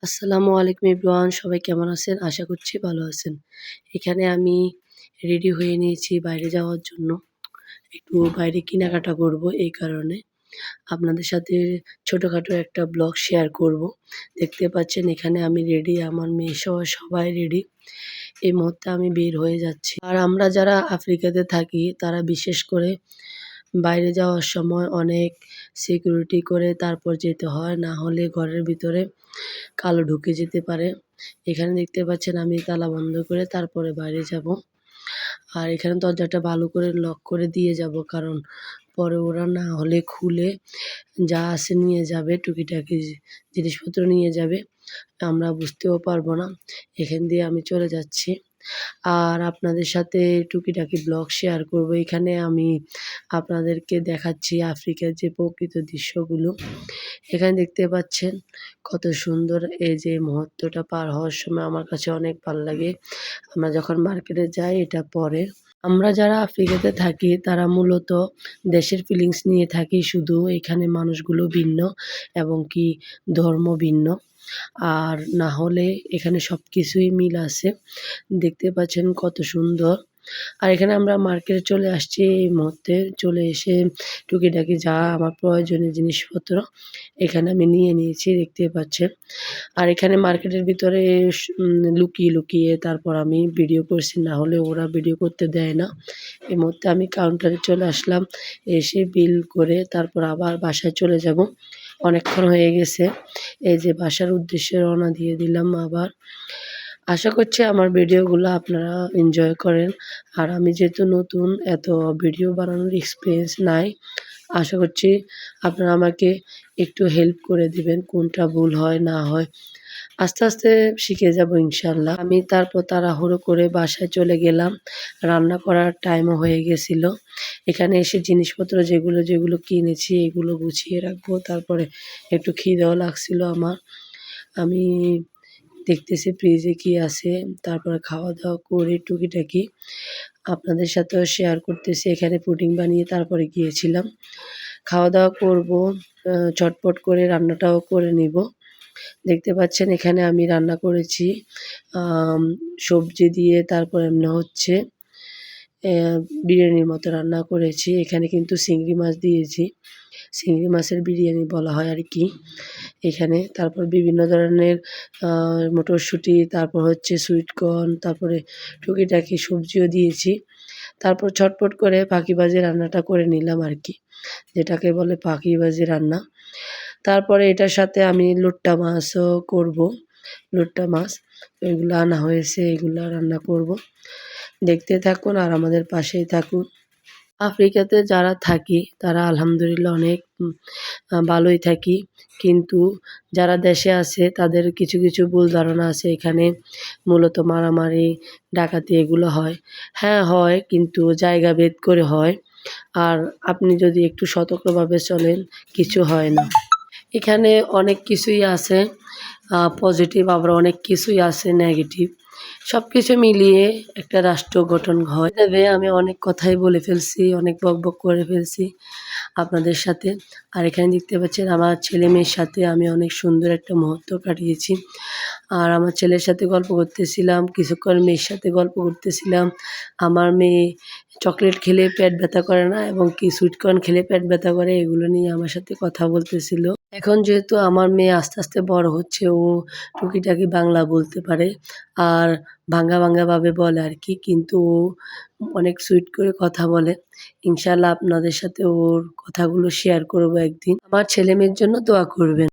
আসসালামু আলাইকুম এভরিওয়ান, সবাই কেমন আছেন? আশা করছি ভালো আছেন। এখানে আমি রেডি হয়ে নিয়েছি বাইরে যাওয়ার জন্য। একটু বাইরে কেনাকাটা করব এই কারণে। আপনাদের সাথে ছোটখাটো একটা ব্লগ শেয়ার করব। দেখতে পাচ্ছেন এখানে আমি রেডি, আমার মেয়েসহ সবাই রেডি। এই মুহূর্তে আমি বের হয়ে যাচ্ছি। আর আমরা যারা আফ্রিকাতে থাকি তারা বিশেষ করে বাইরে যাওয়ার সময় অনেক সিকিউরিটি করে তারপর যেতে হয়, না হলে ঘরের ভিতরে কালো ঢুকে যেতে পারে। এখানে দেখতে পাচ্ছেন আমি তালা বন্ধ করে তারপরে বাইরে যাব। আর এখানে দরজাটা ভালো করে লক করে দিয়ে যাব, কারণ পরে ওরা না হলে খুলে যা আছে নিয়ে যাবে, টুকিটাকি জিনিসপত্র নিয়ে যাবে। আমরা বুঝতেও পারবো না। এখান দিয়ে আমি চলে যাচ্ছি। আর আপনাদের সাথে টুকিটাকি ব্লগ শেয়ার করব। এখানে আমি আপনাদেরকে দেখাচ্ছি আফ্রিকার যে প্রকৃত দৃশ্যগুলো। এখানে দেখতে পাচ্ছেন কত সুন্দর। এই যে মুহূর্তটা পার হওয়ার সময় আমার কাছে অনেক ভালো লাগে। আমরা যখন মার্কেটে যাই এটা পরে। আমরা যারা আফ্রিকাতে থাকি তারা মূলত দেশের ফিলিংস নিয়ে থাকি শুধু। এখানে মানুষগুলো ভিন্ন এবং কি ধর্ম ভিন্ন। আর না হলে এখানে সবকিছুই মিল আছে। দেখতে পাচ্ছেন কত সুন্দর। আর এখানে আমরা মার্কেটে চলে আসছি এই মুহূর্তে। চলে এসে টুকিটাকি যা আমার প্রয়োজনীয় জিনিসপত্র এখানে আমি নিয়ে নিয়েছি, দেখতে পাচ্ছেন। আর এখানে মার্কেটের ভিতরে লুকিয়ে, লুকিয়ে তারপর আমি ভিডিও করছি, না হলে ওরা ভিডিও করতে দেয় না। এই মুহূর্তে আমি কাউন্টারে চলে আসলাম। এসে বিল করে তারপর আবার বাসায় চলে যাব। অনেকক্ষণ হয়ে গেছে। এই যে বাসার উদ্দেশ্যে রওনা দিয়ে দিলাম আবার। আশা করছি আমার ভিডিওগুলো আপনারা এনজয় করেন। আর আমি যেহেতু নতুন, এত ভিডিও বানানোর এক্সপিরিয়েন্স নাই। আশা করছি আপনারা আমাকে একটু হেল্প করে দিবেন, কোনটা ভুল হয় না হয়। আস্তে, আস্তে শিখে যাব ইনশাআল্লাহ। আমি তারপর তাড়াহুড়ো করে বাসায় চলে গেলাম। রান্না করার টাইমও হয়ে গেছিল। এখানে এসে জিনিসপত্র যেগুলো, যেগুলো কিনেছি এগুলো গুছিয়ে রাখবো। তারপরে একটু খিদেও লাগছিল আমার। আমি দেখতেছি ফ্রিজে কি আছে। তারপরে খাওয়া-দাওয়া করে টুকিটাকি আপনাদের সাথেও শেয়ার করতেছি। এখানে পুডিং বানিয়ে তারপরে গিয়েছিলাম। খাওয়া-দাওয়া করব, চটপট করে রান্নাটাও করে নিব। দেখতে পাচ্ছেন এখানে আমি রান্না করেছি আম সবজি দিয়ে, তারপর এমনি হচ্ছে বিরিয়ানির মতো রান্না করেছি। এখানে কিন্তু চিংড়ি মাছ দিয়েছি। চিংড়ি মাছের বিরিয়ানি বলা হয় আরকি এখানে। তারপর বিভিন্ন ধরনের মটরশুঁটি, তারপর হচ্ছে সুইট কর্ন, তারপরে টুকিটাকি সবজিও দিয়েছি। তারপর ঝটপট করে ফাঁকিবাজি রান্নাটা করে নিলাম আরকি, যেটাকে বলে ফাঁকিবাজি রান্না। তারপরে এটার সাথে আমি লুট্টা মাছও করব। লুট্টা মাছ এগুলো আনা হয়েছে, এগুলা রান্না করব। দেখতে থাকুন আর আমাদের পাশেই থাকুন। আফ্রিকাতে যারা থাকি তারা আলহামদুলিল্লাহ অনেক ভালোই থাকি। কিন্তু যারা দেশে আছে তাদের কিছু, কিছু ভুল ধারণা আছে। এখানে মূলত মারামারি, ডাকাতি এগুলো হয়। হ্যাঁ হয়, কিন্তু জায়গা ভেদ করে হয়। আর আপনি যদি একটু সতর্কভাবে চলেন কিছু হয় না। এখানে অনেক কিছুই আছে পজিটিভ, আবার অনেক কিছুই আছে নেগেটিভ। সবকিছু মিলিয়ে একটা রাষ্ট্র গঠন হয়। তবে আমি অনেক কথাই বলে ফেলছি, অনেক বকবক করে ফেলছি আপনাদের সাথে। আর এখানে দেখতে পাচ্ছেন আমার ছেলে-মেয়ের সাথে আমি অনেক সুন্দর একটা মুহূর্ত কাটিয়েছি। আর আমার ছেলের সাথে গল্প করতেছিলাম, কিছুক্ষণ মেয়ের সাথে গল্প করতেছিলাম। আমার মেয়ে চকলেট খেলে পেট ব্যথা করে না এবং কি সুইট কর্ন খেলে পেট ব্যথা করে, এগুলো নিয়ে আমার সাথে কথা বলতেছিল। এখন যেহেতু আমার মেয়ে আস্তে, আস্তে বড় হচ্ছে, ও টুকিটাকি বাংলা বলতে পারে। আর ভাঙ্গা, ভাঙ্গা ভাবে বলে আরকি। কিন্তু ও অনেক সুইট করে কথা বলে। ইনশাআল্লাহ আপনাদের সাথে ওর কথাগুলো শেয়ার করব একদিন। আমার ছেলে-মেয়ের জন্য দোয়া করবেন।